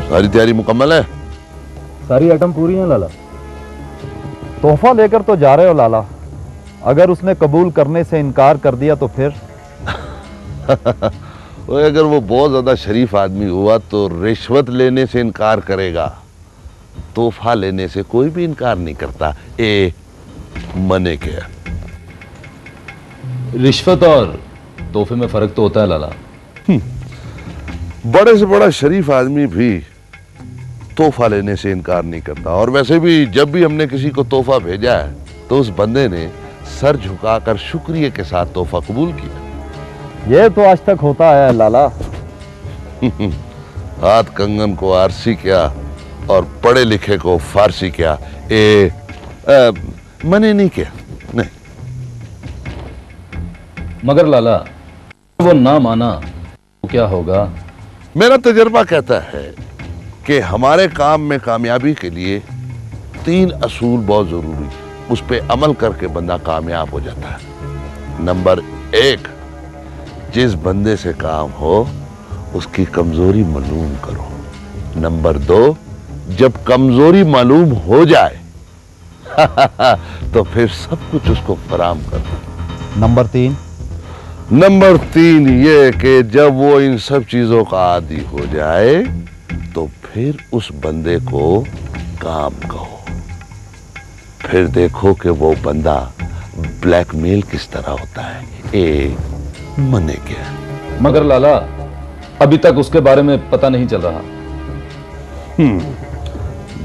सारी तैयारी मुकम्मल है? सारी आइटम पूरी हैं लाला। तोहफा लेकर तो जा रहे हो लाला, अगर उसने कबूल करने से इनकार कर दिया तो फिर? अगर वो बहुत ज्यादा शरीफ आदमी हुआ तो रिश्वत लेने से इनकार करेगा। तोहफा लेने से कोई भी इनकार नहीं करता। ए मने के रिश्वत और तोहफे में फर्क तो होता है लाला। बड़े से बड़ा शरीफ आदमी भी तोहफा लेने से इनकार नहीं करता। और वैसे भी जब भी हमने किसी को तोहफा भेजा है तो उस बंदे ने सर झुकाकर शुक्रिया के साथ तोहफा कबूल किया। ये तो आज तक होता है लाला। हाथ कंगन को आरसी क्या और पढ़े लिखे को फारसी क्या। मने नहीं किया नहीं। मगर लाला वो ना माना तो क्या होगा? मेरा तजर्बा कहता है कि हमारे काम में कामयाबी के लिए 3 असूल बहुत जरूरी है, उस पर अमल करके बंदा कामयाब हो जाता है। नंबर 1, जिस बंदे से काम हो उसकी कमजोरी मालूम करो। नंबर 2, जब कमजोरी मालूम हो जाए तो फिर सब कुछ उसको फराम कर दो। नंबर 3 ये कि जब वो इन सब चीजों का आदी हो जाए तो फिर उस बंदे को काम कहो। फिर देखो कि वो बंदा ब्लैकमेल किस तरह होता है। मने क्या? मगर लाला अभी तक उसके बारे में पता नहीं चल रहा।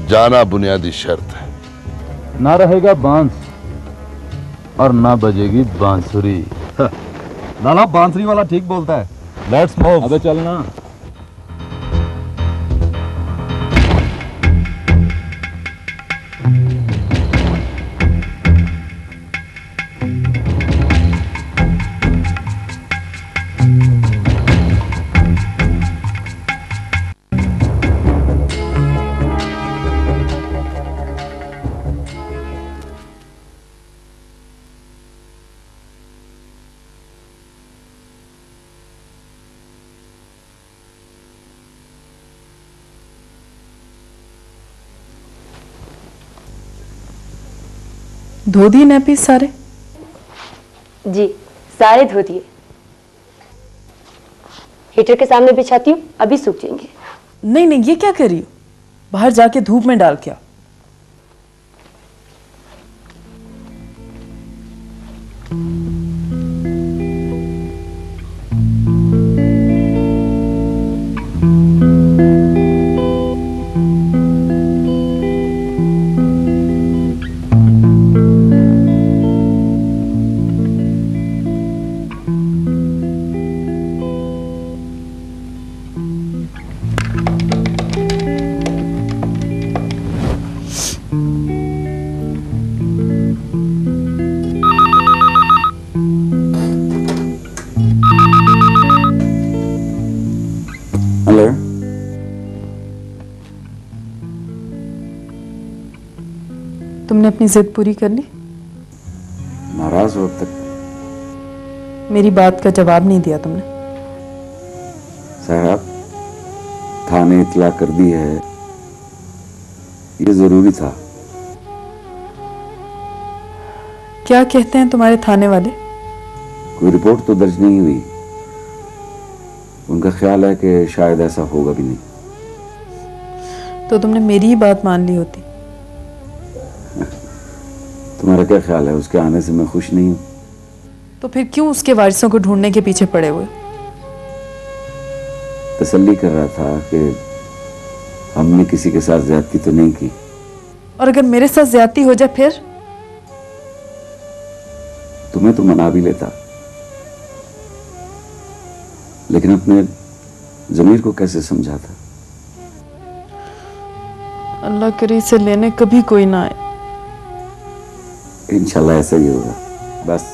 जाना बुनियादी शर्त है। ना रहेगा बांस और ना बजेगी बांसुरी। लाला बांसुरी वाला ठीक बोलता है। Let's move. अबे चलना। धो दिए नैपीस सारे? जी सारे धो दिए। हीटर के सामने बिछाती हूँ, अभी सूख जाएंगे। नहीं नहीं, ये क्या कर रही हो? बाहर जाके धूप में डाल के आओ। हेलो। तुमने अपनी जिद पूरी कर ली? नाराज हो अब तक? मेरी बात का जवाब नहीं दिया तुमने। साहब थाने इतला कर दी है, ये जरूरी था। क्या कहते हैं तुम्हारे थाने वाले? कोई रिपोर्ट तो दर्ज नहीं हुई। उनका ख्याल है कि शायद ऐसा होगा भी नहीं। तो तुमने मेरी ही बात मान ली होती। तुम्हारा क्या ख्याल है, उसके आने से मैं खुश नहीं हूं? तो फिर क्यों उसके वारिसों को ढूंढने के पीछे पड़े हुए? तसल्ली कर रहा था कि हमने किसी के साथ ज्यादती तो नहीं की। और अगर मेरे साथ ज्यादती हो जाए फिर? तुम्हें तो मना भी लेता, लेकिन अपने जमीर को कैसे समझाता? अल्लाह करे इसे लेने कभी कोई ना आए। इंशाल्लाह ऐसा ही होगा। बस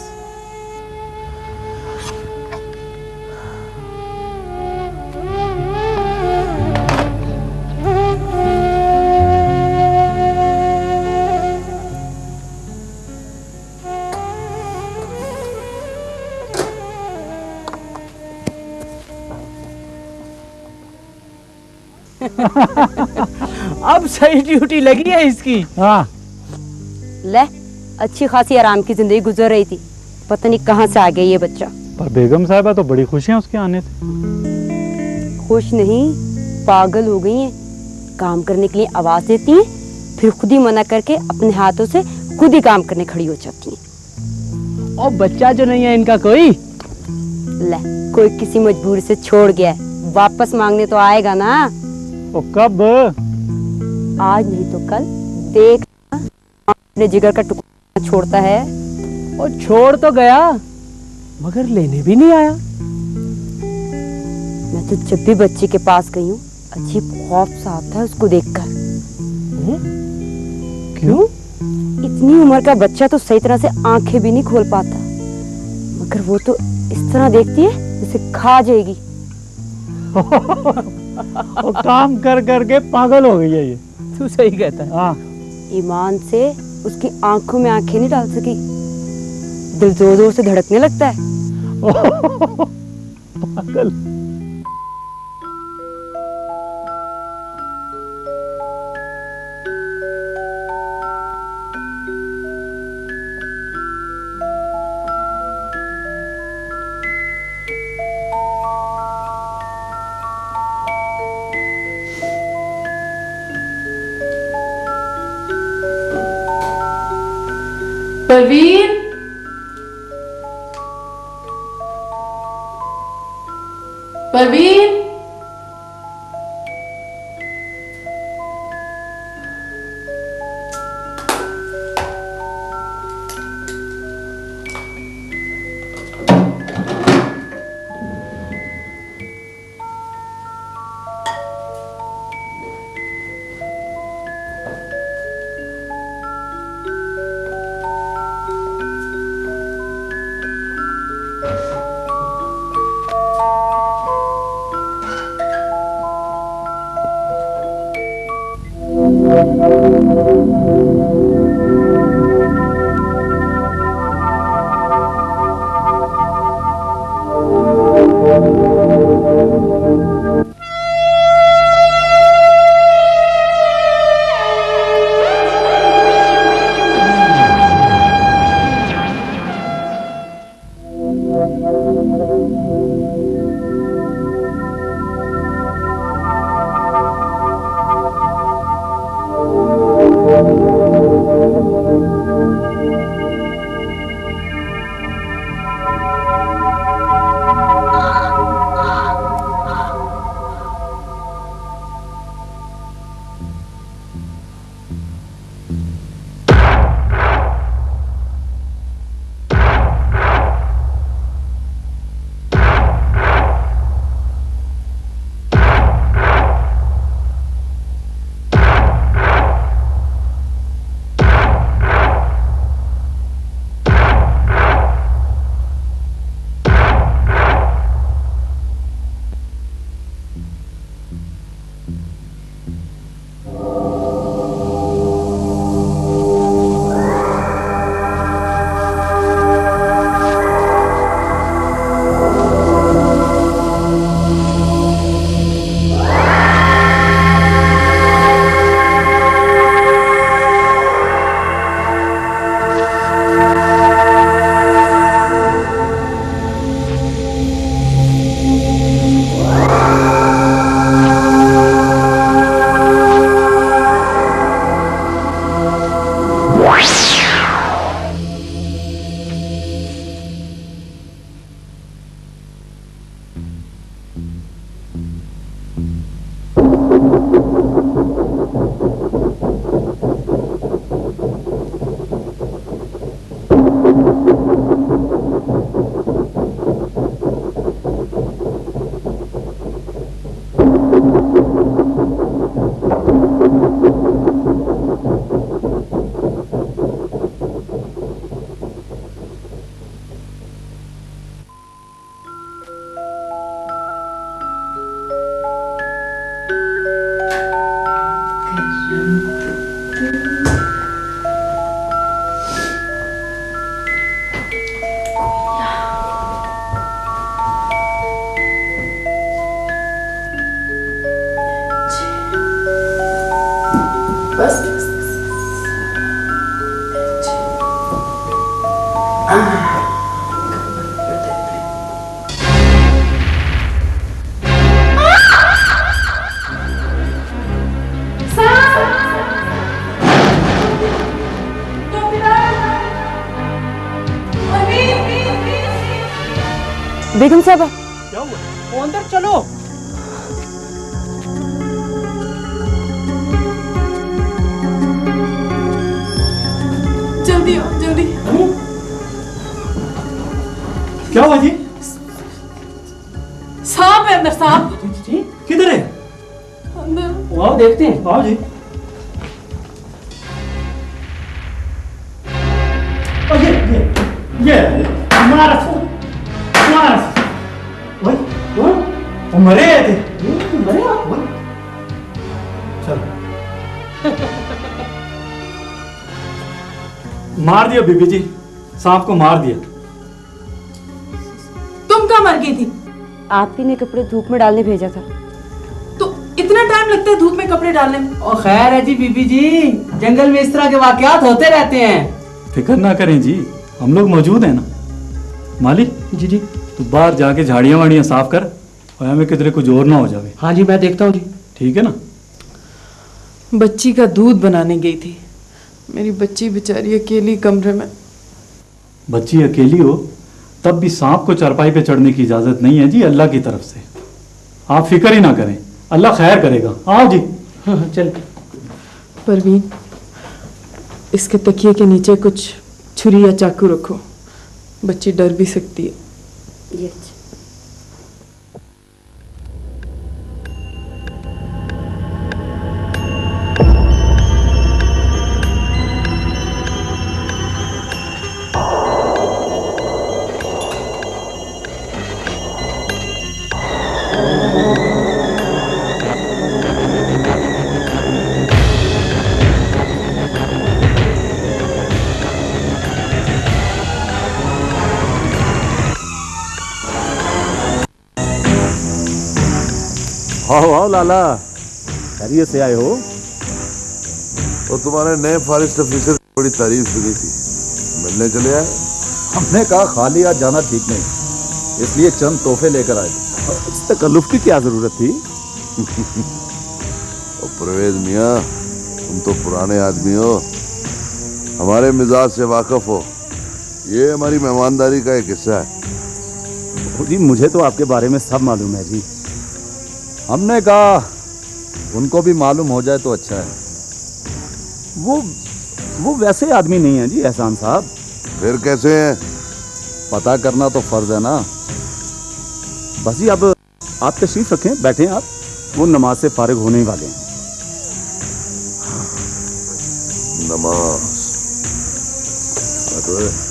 अब सही ड्यूटी लगी है इसकी। हाँ ले, अच्छी खासी आराम की जिंदगी गुजर रही थी, पता नहीं कहाँ से आ गया ये बच्चा। पर बेगम साहिबा तो बड़ी खुश हैं उसके आने से। खुश नहीं, पागल हो गई हैं। काम करने के लिए आवाज देती हैं, फिर खुद ही मना करके अपने हाथों से खुद ही काम करने खड़ी हो जाती हैं। और बच्चा जो नहीं है इनका कोई। ले, कोई किसी मजबूरी से छोड़ गया है, वापस मांगने तो आएगा ना। तो कब? आज नहीं तो कल देख अपने जिगर का टुकड़ा छोड़ता है। और छोड़ तो गया, मगर लेने भी नहीं आया। मैं तो जब भी बच्चे के पास गई हूँ, अजीब खौफ सा आता है उसको देखकर। क्यों? इतनी उम्र का बच्चा तो सही तरह से आंखें भी नहीं खोल पाता, मगर वो तो इस तरह देखती है जैसे खा जाएगी। वो काम कर करके पागल हो गई है ये। तू सही कहता है। हाँ ईमान से उसकी आंखों में आंखें नहीं डाल सकी, दिल जोर जोर से धड़कने लगता है। पागल। परवीन, परवीन, बेगम साहबा, क्या हुआ? वो अंदर चलो। जल्दी आओ, जल्दी। क्या हुआ जी? सांप है अंदर, सांप। जी किधर है? अंदर। आओ देखते हैं। आओ जी। और ये मारा वो मरे थे। मरे आप? चलो। मार दिया बीबी जी, सांप को मार दिया। तुम कहाँ मर गई थी? आप ही ने कपड़े धूप में डालने भेजा था। तो इतना टाइम लगता है धूप में कपड़े डालने में? ओ खैर है जी बीबी जी, जंगल में इस तरह के वाकयात होते रहते हैं। फिक्र ना करें जी, हम लोग मौजूद हैं ना। मालिक जी जी, तू बाहर जाके झाड़ियाँ वाड़ियाँ साफ कर और हमें किधरे कुछ और ना हो जावे। हाँ जी मैं देखता हूँ जी। ठीक है ना। बच्ची का दूध बनाने गई थी, मेरी बच्ची बेचारी अकेली कमरे में। बच्ची अकेली हो तब भी सांप को चारपाई पे चढ़ने की इजाजत नहीं है जी, अल्लाह की तरफ से। आप फिक्र ही ना करें, अल्लाह खैर करेगा। आओ जी। चल। परवीन, इसके तकिए के नीचे कुछ छुरी या चाकू रखो, बच्ची डर भी सकती है। यस। आओ आओ लाला, खैरियत से आए हो? तो तुम्हारे नए फॉरेस्ट ऑफिसर की बड़ी तारीफ सुनी थी, मिलने चले आए। हमने कहा खाली आज जाना ठीक नहीं, इसलिए चंद तोहफे लेकर आए। इस तकल्लुफ की क्या जरूरत थी? और परवेज मियाँ, तुम तो पुराने आदमी हो, हमारे मिजाज से वाकिफ हो। ये हमारी मेहमानदारी का एक हिस्सा है। जी मुझे तो आपके बारे में सब मालूम है जी। हमने कहा उनको भी मालूम हो जाए तो अच्छा है। वो वैसे आदमी नहीं है जी एहसान साहब। फिर कैसे हैं? पता करना तो फर्ज है ना। बस जी अब आप तशरीफ रखें, बैठें आप, वो नमाज से फारिग होने ही वाले हैं। नमाज अरे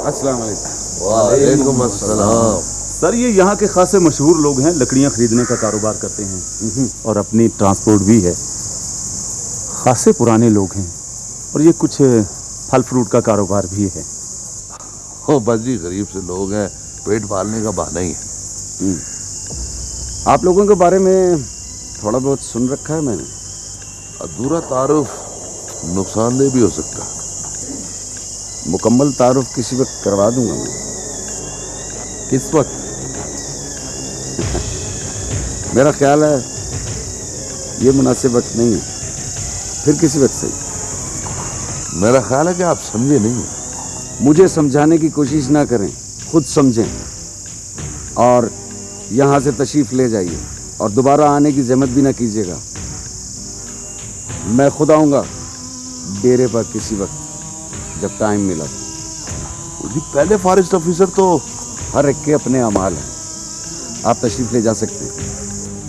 अस्सलाम वालेकुम। वालेकुम अस्सलाम। सर ये यहाँ के खासे मशहूर लोग हैं, लकड़ियाँ खरीदने का कारोबार करते हैं और अपनी ट्रांसपोर्ट भी है। खासे पुराने लोग हैं और ये कुछ फल फ्रूट का कारोबार भी है। ओ बस जी, गरीब से लोग हैं, पेट पालने का बहाना ही है। आप लोगों के बारे में थोड़ा बहुत सुन रखा है मैंने। अधूरा तारुफ नुकसानदेह भी हो सकता है। मुकम्मल तारुफ किसी वक्त करवा दूंगा मैं। किस वक्त? मेरा ख्याल है ये मुनासिब वक्त नहीं है, फिर किसी वक्त सही। मेरा ख्याल है कि आप समझे नहीं। मुझे समझाने की कोशिश ना करें, खुद समझें और यहाँ से तशरीफ ले जाइए और दोबारा आने की जहमत भी ना कीजिएगा। मैं खुद आऊँगा डेरे पर किसी वक्त जब टाइम मिला। जी पहले फॉरेस्ट ऑफिसर तो हर एक के अपने अमाल हैं, आप तशरीफ ले जा सकते हैं।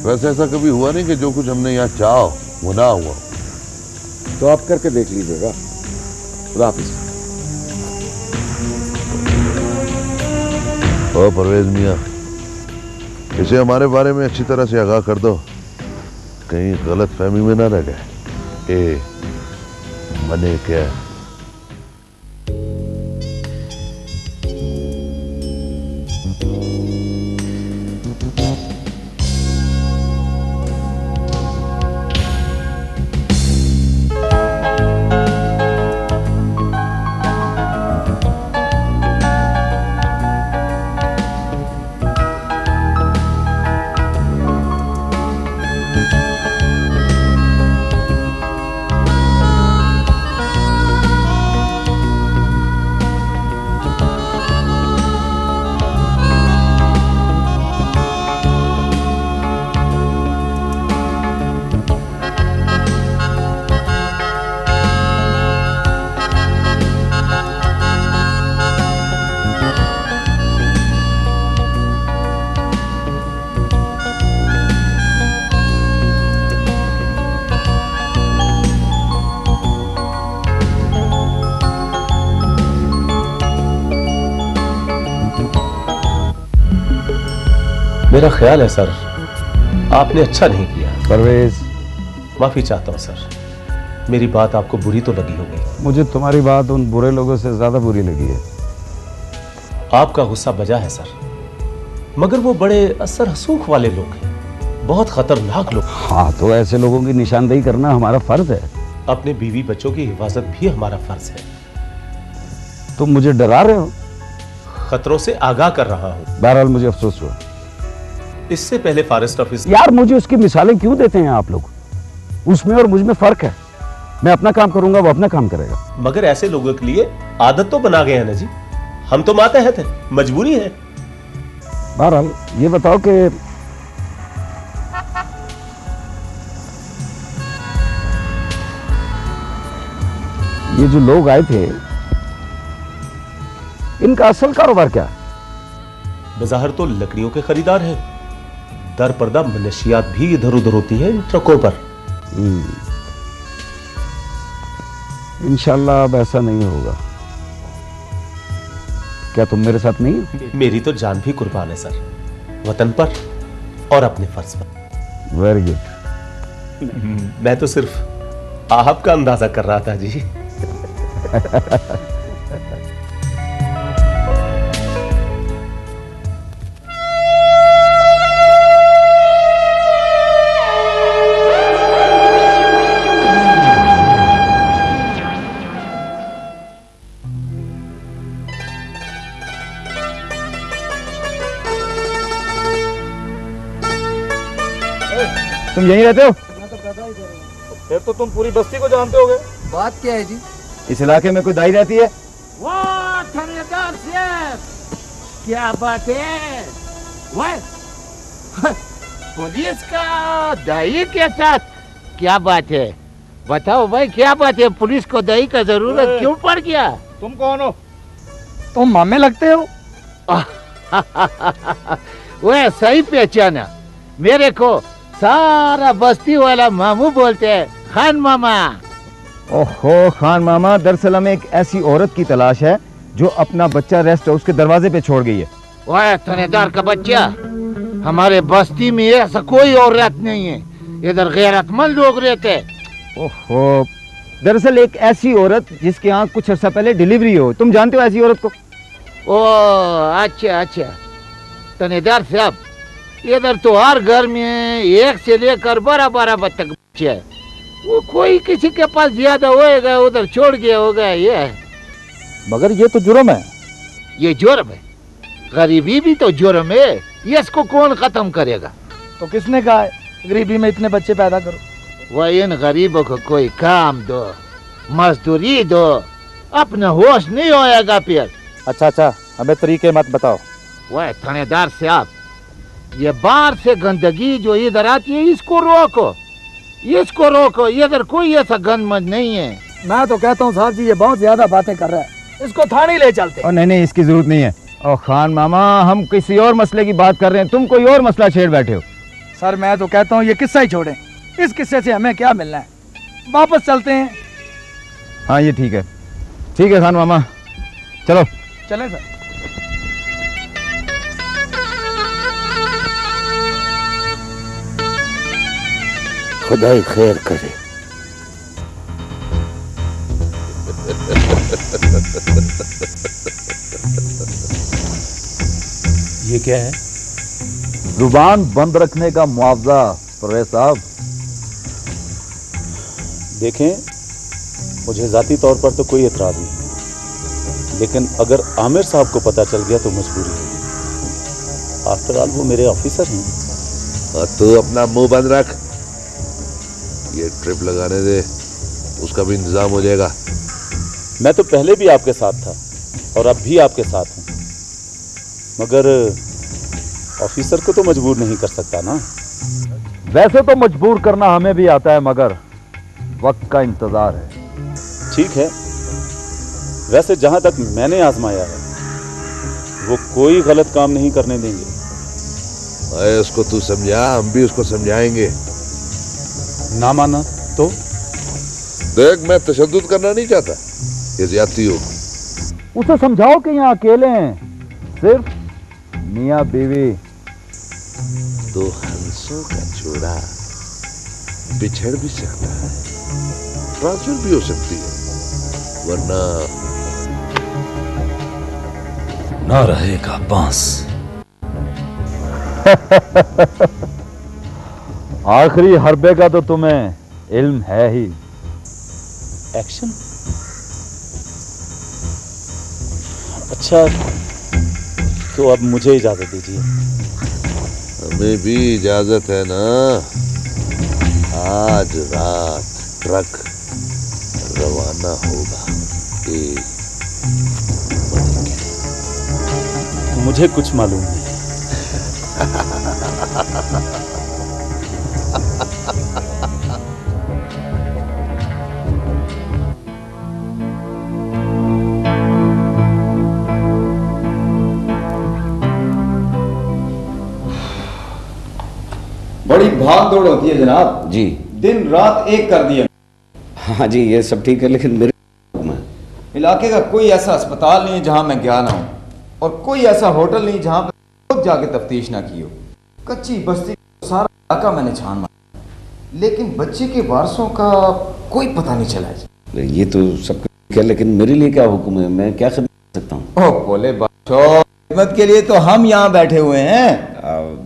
वैसे ऐसा कभी हुआ नहीं कि जो कुछ हमने यहाँ चाहो वो ना हुआ। तो आप करके देख लीजिएगा। खुदा हाफिज़। ओ परवेज मियाँ, इसे हमारे बारे में अच्छी तरह से आगाह कर दो, कहीं गलत फहमी में ना रह जाए। ए मने क्या? मेरा ख्याल है सर, आपने अच्छा नहीं किया। परवेज, माफी चाहता हूँ सर, मेरी बात आपको बुरी तो लगी होगी। मुझे तुम्हारी बात उन बुरे लोगों से ज्यादा बुरी लगी है। आपका गुस्सा बजा है सर, मगर वो बड़े असर हसूख वाले लोग हैं, बहुत खतरनाक लोग। हाँ, तो ऐसे लोगों की निशानदेही करना हमारा फर्ज है। अपने बीवी बच्चों की हिफाजत भी हमारा फर्ज है। तुम मुझे डरा रहे हो? खतरों से आगाह कर रहा हूँ। बहरहाल मुझे अफसोस हुआ। इससे पहले फॉरेस्ट ऑफिस। यार, मुझे उसकी मिसालें क्यों देते हैं आप लोग? उसमें और मुझ में फर्क है। मैं अपना काम करूंगा, वो अपना काम करेगा। मगर ऐसे लोगों के लिए आदत तो बना गए हैं ना जी, हम तो मातहत हैं, मजबूरी है। बहरहाल ये बताओ कि ये जो लोग आए थे, इनका असल कारोबार क्या है? बाजार तो लकड़ियों के खरीदार हैं, दर पर्दा मनशियात भी इधर उधर होती है इन ट्रकों पर। इंशाल्लाह अब ऐसा नहीं होगा। क्या तुम मेरे साथ नहीं हो? मेरी तो जान भी कुर्बान है सर, वतन पर और अपने फर्ज पर। Very good. मैं तो सिर्फ आपका अंदाजा कर रहा था जी। तुम यहीं रहते हो? फिर तो तुम पूरी बस्ती को जानते होगे। बात क्या है जी? इस इलाके में कोई दाई रहती है? वाह थानेदार साहब, क्या बात है? वाह पुलिस का दाई के साथ क्या बात है? बताओ भाई, क्या बात है? पुलिस को दाई का जरूरत क्यों पड़ गया? तुम कौन हो? तुम मामे लगते हो। वह सही पहचाना। मेरे को सारा बस्ती वाला मामू बोलते हैं, खान मामा। ओहो खान मामा, दरअसल हमें एक ऐसी औरत की तलाश है जो अपना बच्चा रेस्ट हाउस के दरवाजे पे छोड़ गई है। वह थानेदार का बच्चा? हमारे बस्ती में ऐसा कोई औरत नहीं है, इधर गैरतमंद लोग रहते हैं। ओहो, दरअसल एक ऐसी औरत जिसके यहाँ कुछ अर्सा पहले डिलीवरी हो। तुम जानते हो ऐसी औरत को? ओ अच्छा अच्छा, थानेदार साहब, इधर तो हर घर में एक से लेकर 12-12 बच्चे बच्चे हैं। वो कोई किसी के पास ज्यादा होएगा, उधर छोड़ गया होगा। ये मगर ये तो जुर्म है। ये जुर्म है? गरीबी भी तो जुर्म है, ये इसको कौन खत्म करेगा? तो किसने कहा है गरीबी में इतने बच्चे पैदा करो? वह इन गरीबों को कोई काम दो, मजदूरी दो, अपना होश नहीं होएगा फिर। अच्छा, हमें तरीके मत बताओ। वह थानेदार साहब, ये बाहर से गंदगी जो इधर आती है, इसको रोको, इसको रोको। इधर कोई ऐसा गंदमंद नहीं है। मैं तो कहता हूँ साहब जी, ये बहुत ज्यादा बातें कर रहा है, इसको थाने ले चलते। और नहीं, इसकी जरूरत नहीं है। और खान मामा, हम किसी और मसले की बात कर रहे हैं, तुम कोई और मसला छेड़ बैठे हो। सर मैं तो कहता हूँ ये किस्सा ही छोड़ें, इस किस्से से हमें क्या मिलना है, वापस चलते हैं। हाँ ये ठीक है खान मामा, चलो चलें सर। खुदा खैर करे। ये क्या है? जुबान बंद रखने का मुआवजा परवेज साहब। देखें, मुझे जाती तौर पर तो कोई एतराज नहीं, लेकिन अगर आमिर साहब को पता चल गया तो मजबूरी है। आफ्टर ऑल वो मेरे ऑफिसर हैं। और तू अपना मुंह बंद रख। ये ट्रिप लगाने दे, उसका भी इंतजाम हो जाएगा। मैं तो पहले भी आपके साथ था और अब भी आपके साथ हूं, मगर ऑफिसर को तो मजबूर नहीं कर सकता ना। वैसे तो मजबूर करना हमें भी आता है, मगर वक्त का इंतजार है। ठीक है, वैसे जहां तक मैंने आजमाया है, वो कोई गलत काम नहीं करने देंगे। अरे उसको तू समझा, हम भी उसको समझाएंगे। ना माना तो? देख, मैं तशद्दुद करना नहीं चाहता, ये ज्यादती हो। उसे समझाओ कि यहाँ अकेले हैं, सिर्फ मियाँ बीवी। तो हंसों का जोड़ा बिछड़ भी सकता है, ट्रांसफर भी हो सकती है, वरना ना रहेगा बांस। आखिरी हरबे का तो तुम्हें इल्म है ही। एक्शन? अच्छा, तो अब मुझे इजाजत दीजिए। हमें भी इजाजत है ना। आज रात ट्रक रवाना होगा। मुझे कुछ मालूम नहीं। बड़ी भाग दौड़ होती है जनाब जी। दिन रात एक कर दिया। हाँ जी, ये सब ठीक है, लेकिन मेरे इलाके का कोई ऐसा अस्पताल नहीं है जहां मैं गया ना हूं, और कोई ऐसा होटल नहीं जहां पर खुद जाके तफ्तीश ना की हो। कच्ची बस्ती सारा इलाका मैंने छान मारा, लेकिन बच्चे के वारसों का कोई पता नहीं चला है। ये तो सब ठीक है, लेकिन मेरे लिए क्या हुक्म है? मैं क्या खिदमत कर सकता हूँ? ओह बोले बादशाह, खिदमत के लिए तो हम यहाँ बैठे हुए हैं।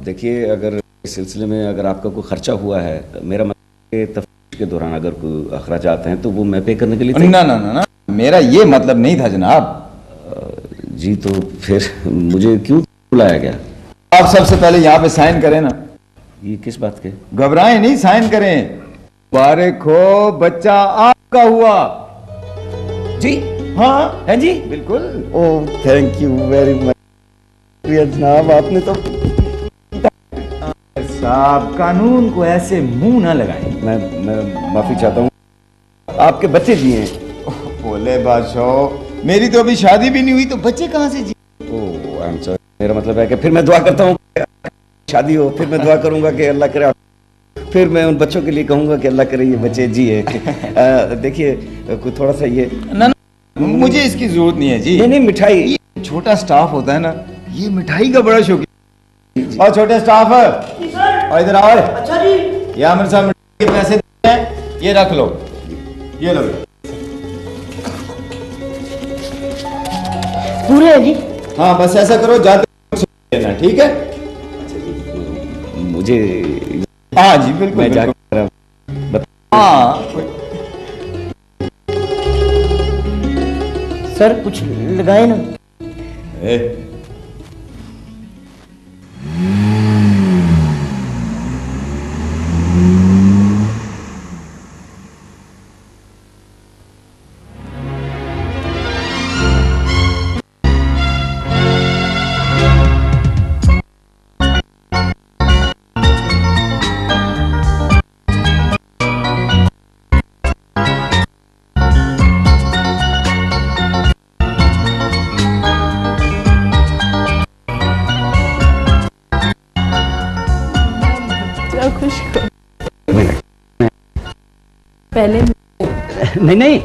देखिए, अगर इस सिलसिले में अगर आपका कोई खर्चा हुआ है, मेरा मतलब तफ्तीश के दौरान अगर कोई अखराजात हैं तो वो मैं पे करने के लिए। ना ना ना ना, मेरा ये मतलब नहीं था जनाब। जी, तो फिर मुझे क्यों बुलाया गया? आप सबसे पहले यहाँ पे साइन करें ना। ये किस बात के? घबराएं नहीं, साइन करें। मुबारक हो, बच्चा आपका हुआ। जी हाँ है जी, बिल्कुल। Oh thank you very much जनाब, आपने तो। साहब, कानून को ऐसे मुंह ना लगाएं। मैं माफी चाहता हूँ, आपके बच्चे जी हैं। बोले बादशाह, मेरी तो अभी शादी भी नहीं हुई, तो बच्चे कहाँ से जी? ओह आई एम सॉरी, मेरा मतलब है कि फिर मैं दुआ करता हूँ शादी हो, फिर मैं दुआ करूंगा कि अल्लाह करे, फिर मैं उन बच्चों के लिए कहूंगा कि अल्लाह करे ये बच्चे जिए। देखिए, कोई थोड़ा सा ये ना, मुझे इसकी जरूरत नहीं है जी। नहीं, मिठाई। छोटा स्टाफ होता है ना, ये मिठाई का बड़ा शौकीन। और छोटे स्टाफ और इधर आओ। अच्छा जी। ये आमिर साहब मिठाई के पैसे देते हैं, ये रख लो, ये लो। पूरे है जी? हाँ, बस ऐसा करो, जाते देना, ठीक है? मुझे हाँ जी बिल्कुल, मैं बिल्कुल। हाँ सर कुछ लगाए ना। खुश को पहले नहीं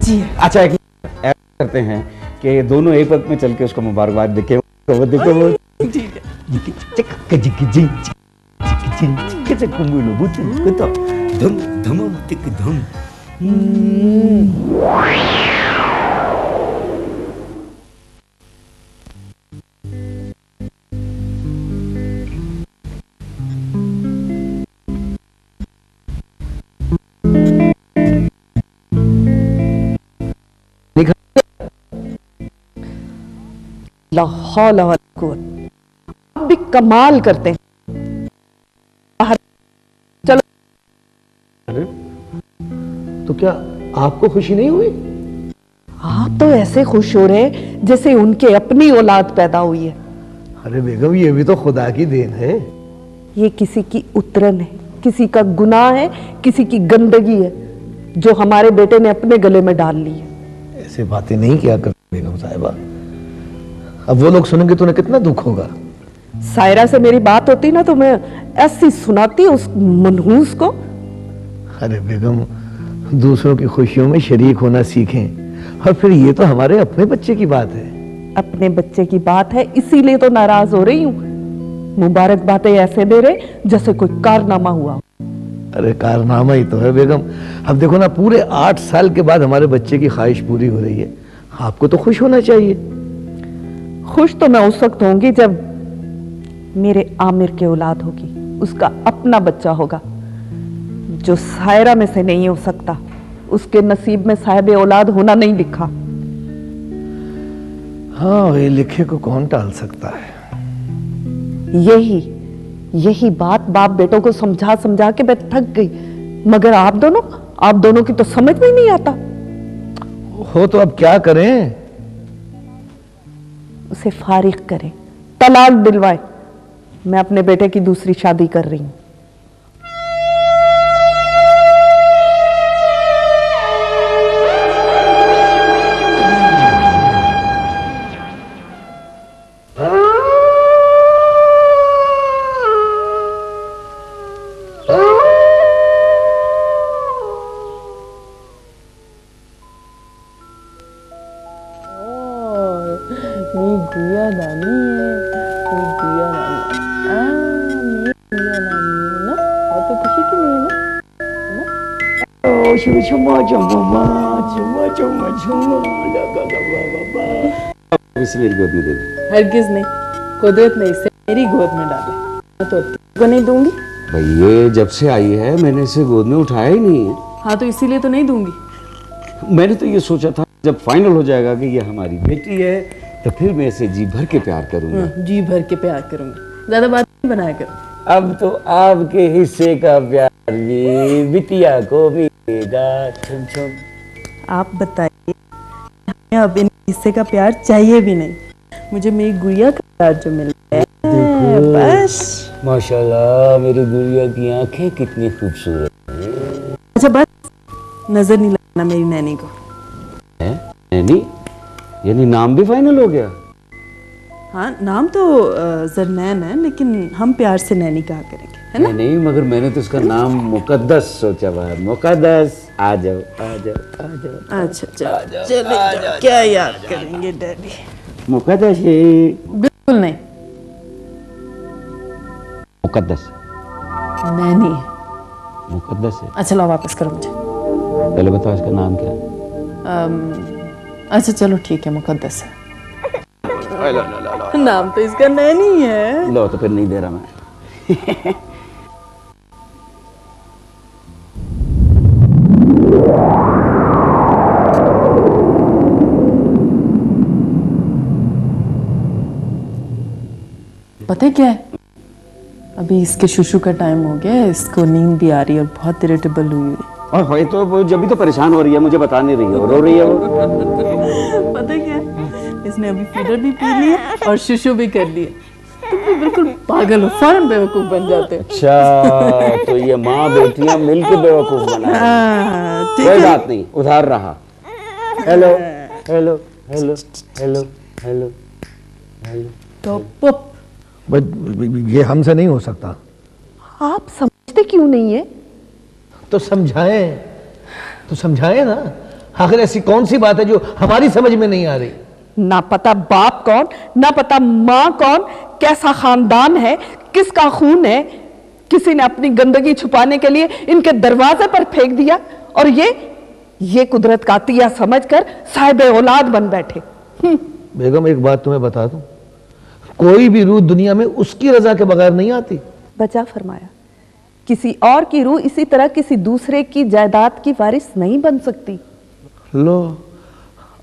जी। अच्छा, एक करते हैं कि दोनों एक वक्त में चल के उसको मुबारकबाद देखे, वो देखो वो ठीक धम। ला हौला वला कुव्वत, आप भी कमाल करते हैं। चलो। तो क्या आपको खुशी नहीं हुई? आप तो ऐसे खुश हो रहे हैं जैसे उनके अपनी औलाद पैदा हुई है। अरे बेगम, ये भी तो खुदा की देन है। ये किसी की उतरन है, किसी का गुनाह है, किसी की गंदगी है जो हमारे बेटे ने अपने गले में डाल ली है। ऐसे बातें नहीं किया कर बेगम साहिबा, अब वो लोग सुनेंगे तो उन्हें कितना दुख होगा। सायरा से मेरी बात होती ना तो मैं ऐसी सुनाती उस मनहूस को। अरे बेगम, दूसरों की खुशियों में शरीक होना सीखें, और फिर ये तो हमारे अपने बच्चे की बात है। अपने बच्चे की बात है इसीलिए तो नाराज हो रही हूँ। मुबारकबादें ऐसे दे रहे जैसे कोई कारनामा हुआ। अरे कारनामा ही तो है बेगम। अब देखो ना, पूरे 8 साल के बाद हमारे बच्चे की ख्वाहिश पूरी हो रही है। आपको तो खुश होना चाहिए। खुश तो मैं उस वक्त होंगी जब मेरे आमिर के औलाद होगी, उसका अपना बच्चा होगा, जो सायरा में से नहीं हो सकता। उसके नसीब में साहिब औलाद होना नहीं लिखा। हाँ, ये लिखे को कौन टाल सकता है। यही बात बाप बेटों को समझा समझा के मैं थक गई, मगर आप दोनों की तो समझ में ही नहीं आता। हो तो अब क्या करें? उसे फारिग करें, तलाक दिलवाए। मैं अपने बेटे की दूसरी शादी कर रही हूं। इसे मेरी गोद में दे दे। हरगिज नहीं, कुदरत ने इसे मेरी गोद में डाला, मैं तो को नहीं दूंगी। भाई ये जब से आई है मैंने इसे गोद में उठाया ही नहीं है। हाँ तो इसीलिए तो नहीं दूंगी। मैंने तो ये सोचा था जब फाइनल हो जाएगा कि ये हमारी बेटी है तो फिर मैं इसे जी भर के प्यार करूंगा। जी भर के प्यार करूंगी, ज्यादा बात नहीं बनाया करो। अब तो आपके हिस्से का प्यार भी बिटिया को मिलेगा। छुम छुम। आप बताइए, हमें अब इन हिस्से का प्यार चाहिए भी नहीं, मुझे मेरी गुड़िया का प्यार जो मिल रहा है बस। माशाल्लाह, मेरी गुड़िया की आंखें कितनी खूबसूरत हैं। अच्छा बस, नजर नहीं लगाना मेरी नैनी को। है नैनी? यानी नाम भी फाइनल हो गया? हाँ, नाम तो जरनैन है, लेकिन हम प्यार से नैनी कहा करेंगे, है ना? नहीं, मगर मैंने तो उसका नाम मुकद्दस सोचा हुआ है। मुकद्दस, आ जाओ आ जाओ आ जाओ। अच्छा चलो, क्या याद करेंगे डैडी। मुकद्दस है? बिल्कुल नहीं, मुकद्दस नैनी है। मुकद्दस है? अच्छा लो वापस करो मुझे। पहले बताओ इसका नाम क्या है? अच्छा चलो ठीक है, मुकद्दस है। नाम तो इसका नैनी है। लो तो फिर नहीं दे रहा मैं। पता है क्या है, अभी इसके शुशु का टाइम हो गया है, इसको नींद भी आ रही है और बहुत इरिटेबल हुई है। और भाई तो वो जब भी तो परेशान हो रही है, मुझे बता नहीं रही है, रो रही है वो। पता है क्या, इसने अभी फीडर भी पी लिया और शुशु भी कर लिया। तुम भी बिल्कुल पागल हो, फौरन बेवकूफ बन जाते हो। अच्छा, तो ये माँ बेटियां मिलकर बेवकूफ बना। कोई बात नहीं, उधार रहा। Hello hello hello hello hello hello. तो पुप, ये हमसे नहीं हो सकता। आप समझते क्यों नहीं है? तो समझाएं ना। आखिर ऐसी कौन सी बात है जो हमारी समझ में नहीं आ रही? ना पता बाप कौन, ना पता माँ कौन, कैसा खानदान है, किसका खून है। किसी ने अपनी गंदगी छुपाने के लिए इनके दरवाजे पर फेंक दिया और ये कुदरत का अतिया समझकर साहिब औलाद बन बैठे। बेगम एक बात तुम्हें बता दूं, कोई भी रूह दुनिया में उसकी रजा के बगैर नहीं आती। बचा फरमाया, किसी और की रूह इसी तरह किसी दूसरे की जायदाद की वारिस नहीं बन सकती। लो,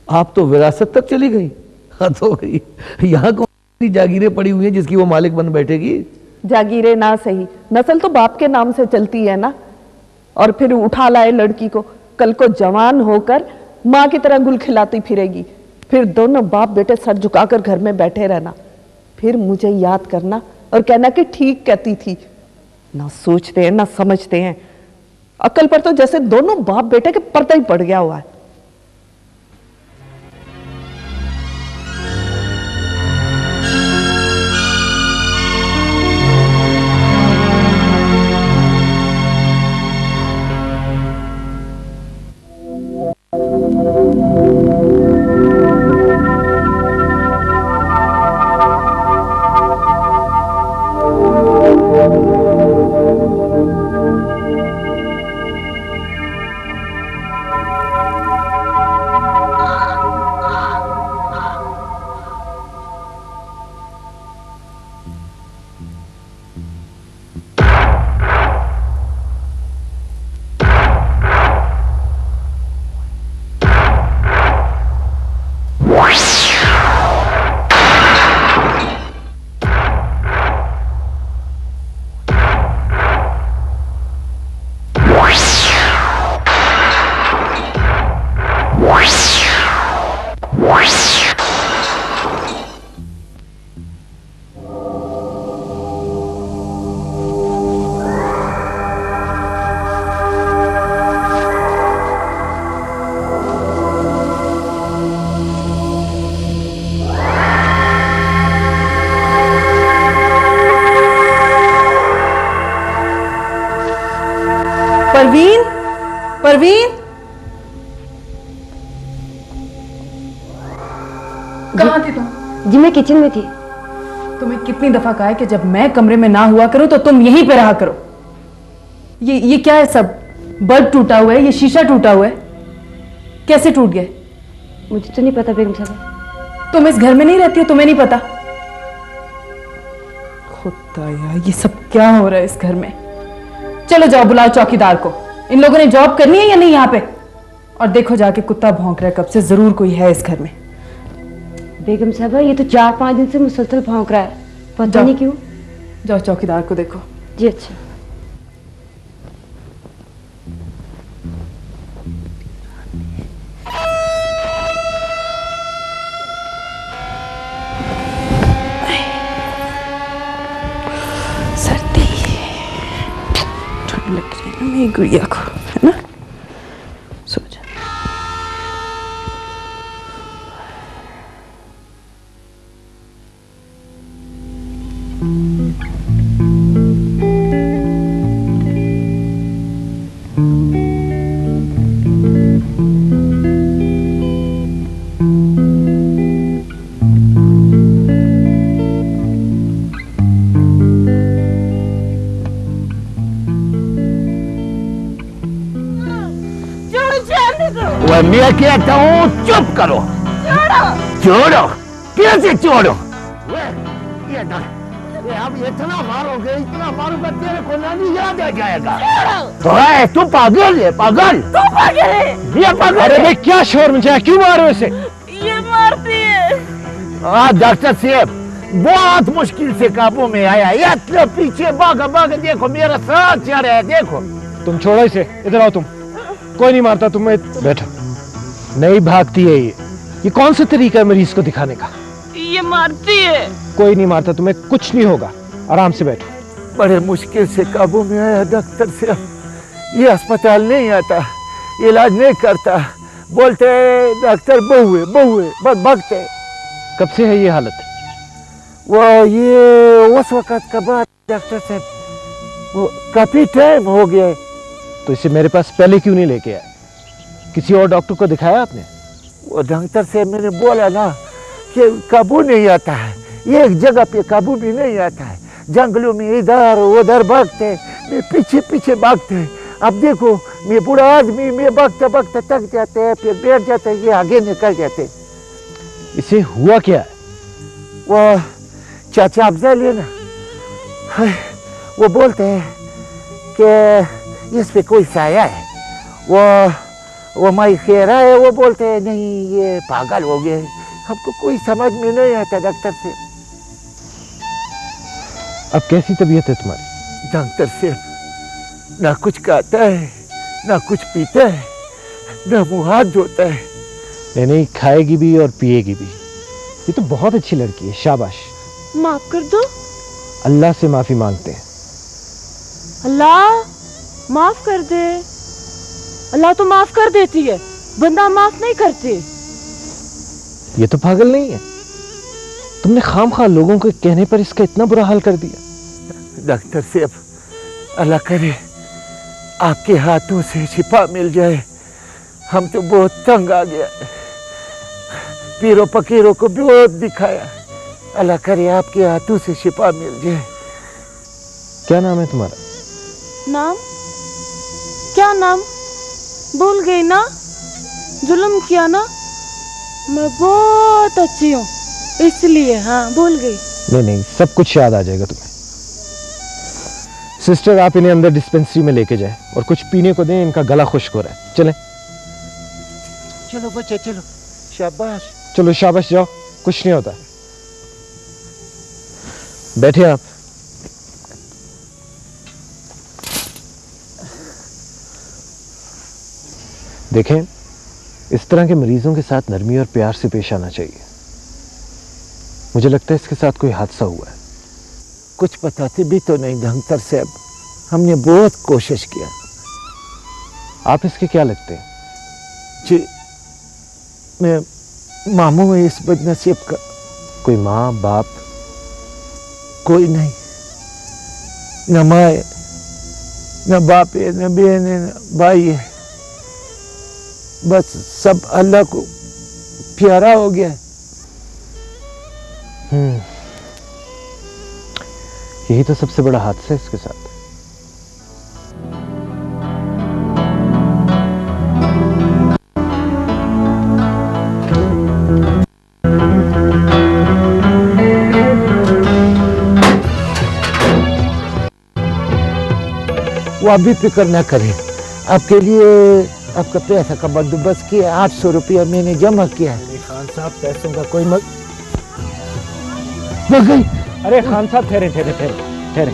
आप तो विरासत तक चली गई। हाँ तो यहाँ कौन सी जागीरें पड़ी हुई हैं जिसकी वो मालिक बन बैठेगी? जागीरें ना सही, नस्ल तो बाप के नाम से चलती है ना। और फिर उठा लाए लड़की को, कल को जवान होकर माँ की तरह गुल खिलाती फिरेगी। फिर दोनों बाप बेटे सर झुकाकर घर में बैठे रहना, फिर मुझे याद करना और कहना कि ठीक कहती थी। ना सोचते हैं ना समझते हैं, अक्ल पर तो जैसे दोनों बाप बेटे के पर्दा ही पड़ गया हुआ है। परवीन, परवीन, कहाँ थी तुम? जी मैं किचन में थी। तुम्हें कितनी दफा कहा है कि जब मैं कमरे में ना हुआ करूं तो तुम यहीं पे रहा करो। ये क्या है सब? बल्ब टूटा हुआ है, ये शीशा टूटा हुआ है, कैसे टूट गया? मुझे तो नहीं पता बेगम साहब। तुम इस घर में नहीं रहती हो, तुम्हें नहीं पता? खुदाया, ये सब क्या हो रहा है इस घर में? चलो जाओ, बुलाओ चौकीदार को। इन लोगों ने जॉब करनी है या नहीं यहाँ पे? और देखो जाके कुत्ता भौंक रहा है कब से, जरूर कोई है इस घर में। बेगम साहब ये तो 4-5 दिन से मुसलसल भौंक रहा है, पता नहीं क्यों। जाओ चौकीदार को देखो। जी अच्छा। सर्दी ठंड लग रही है ना मेरी गुड़िया को, है ना? सो जा। मैं कहता हूँ चुप करो। छोड़ो। कैसे छोड़ो? अब इतना मारोगे, इतना मारूंगा तेरे को नानी याद आ जाएगा। तू पागल है, पागल। तू पागल है। ये पागल। अरे भाई क्या शोर मचा, क्यों मारो इसे? ये मारती है। डॉक्टर साहब बहुत मुश्किल से काबू में आया। इतना पीछे भागा भागा, देखो मेरा साथ जा रहा है, देखो। तुम छोड़ो इसे, इधर आओ तुम। कोई नहीं मारता तुम्हें, बैठो। नहीं भागती है ये कौन सा तरीका है मरीज को दिखाने का? ये मारती है। कोई नहीं मारता तुम्हें, कुछ नहीं होगा, आराम से बैठो। बड़े मुश्किल से काबू में आया डॉक्टर साहब। ये अस्पताल नहीं आता, इलाज नहीं करता, बोलते डॉक्टर बहू है, बस भागते। कब से है ये हालत? वो ये उस वक्त का बात डॉक्टर साहब, वो काफी टाइम हो गया है। तो इसे मेरे पास पहले क्यों नहीं लेके आए? किसी और डॉक्टर को दिखाया आपने? वो डॉक्टर से मैंने बोला ना कि काबू नहीं आता है, एक जगह पे काबू भी नहीं आता है। जंगलों में इधर उधर भागते, मैं पीछे पीछे भागते। अब देखो मैं बूढ़ा आदमी, मैं भागते भागते थक जाते हैं, फिर बैठ जाते हैं, ये आगे निकल जाते। इसे हुआ क्या है? वो चाचा अफजल है ना, वो बोलते हैं कि इस पे कोई साया है। वो माई खेरा है, वो बोलते हैं नहीं ये पागल हो गया है। हमको कोई समझ में नहीं आता डॉक्टर से। अब कैसी तबीयत है तुम्हारी? डॉक्टर से ना कुछ खाता है, ना कुछ पीता है, ना मुंह हाथ धोता है। नहीं खाएगी भी और पिएगी भी। ये तो बहुत अच्छी लड़की है, शाबाश। माफ कर दो। अल्लाह से माफी मांगते हैं। अल्लाह माफ कर दे। अल्लाह तो माफ कर देती है, बंदा माफ नहीं करते। ये तो पागल नहीं है, तुमने खामखा लोगों के कहने पर इसका इतना बुरा हाल कर दिया। डॉक्टर साहब अल्लाह करे आपके हाथों से शिफा मिल जाए। हम तो बहुत तंग आ गया, पीरों फकीरों को बहुत दिखाया। अल्लाह करे आपके हाथों से शिफा मिल जाए। क्या नाम है तुम्हारा? नाम? क्या नाम? भूल गई ना? जुल्म किया ना? मैं बहुत अच्छी हूँ इसलिए। हाँ भूल गई। नहीं सब कुछ याद आ जाएगा तुम्हें। सिस्टर आप इन्हें अंदर डिस्पेंसरी में लेके जाए और कुछ पीने को दें, इनका गला खुश्क हो रहा है। चलें। चलो बच्चे चलो, शाबाश। चलो शाबाश, जाओ, कुछ नहीं होता। बैठे आप। देखें इस तरह के मरीजों के साथ नरमी और प्यार से पेश आना चाहिए। मुझे लगता है इसके साथ कोई हादसा हुआ है। कुछ बताते भी तो नहीं डॉक्टर साहब, हमने बहुत कोशिश किया। आप इसके क्या लगते हैं? जी मैं मामू हूँ इस बदनसीब का। कोई माँ बाप? कोई नहीं, न माँ न बाप है, न बहन है, न भाई है। बस सब अल्लाह को प्यारा हो गया है। यही तो सबसे बड़ा हादसा है इसके साथ। वो अभी फिक्र न करें, आपके लिए आपका पैसा का बंदोबस्त किया, 800 रुपया मैंने जमा किया है। खान साहब पैसों का कोई मत। गई। अरे खान साहब ठहरे ठहरे ठहरे ठहरे,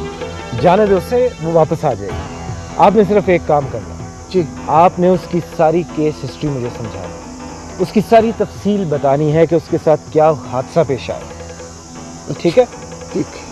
जाने दो उससे, वो वापस आ जाएगी। आपने सिर्फ एक काम करना जी, आपने उसकी सारी केस हिस्ट्री मुझे समझानी, उसकी सारी तफसील बतानी है कि उसके साथ क्या हादसा पेश आया। ठीक है? ठीक है।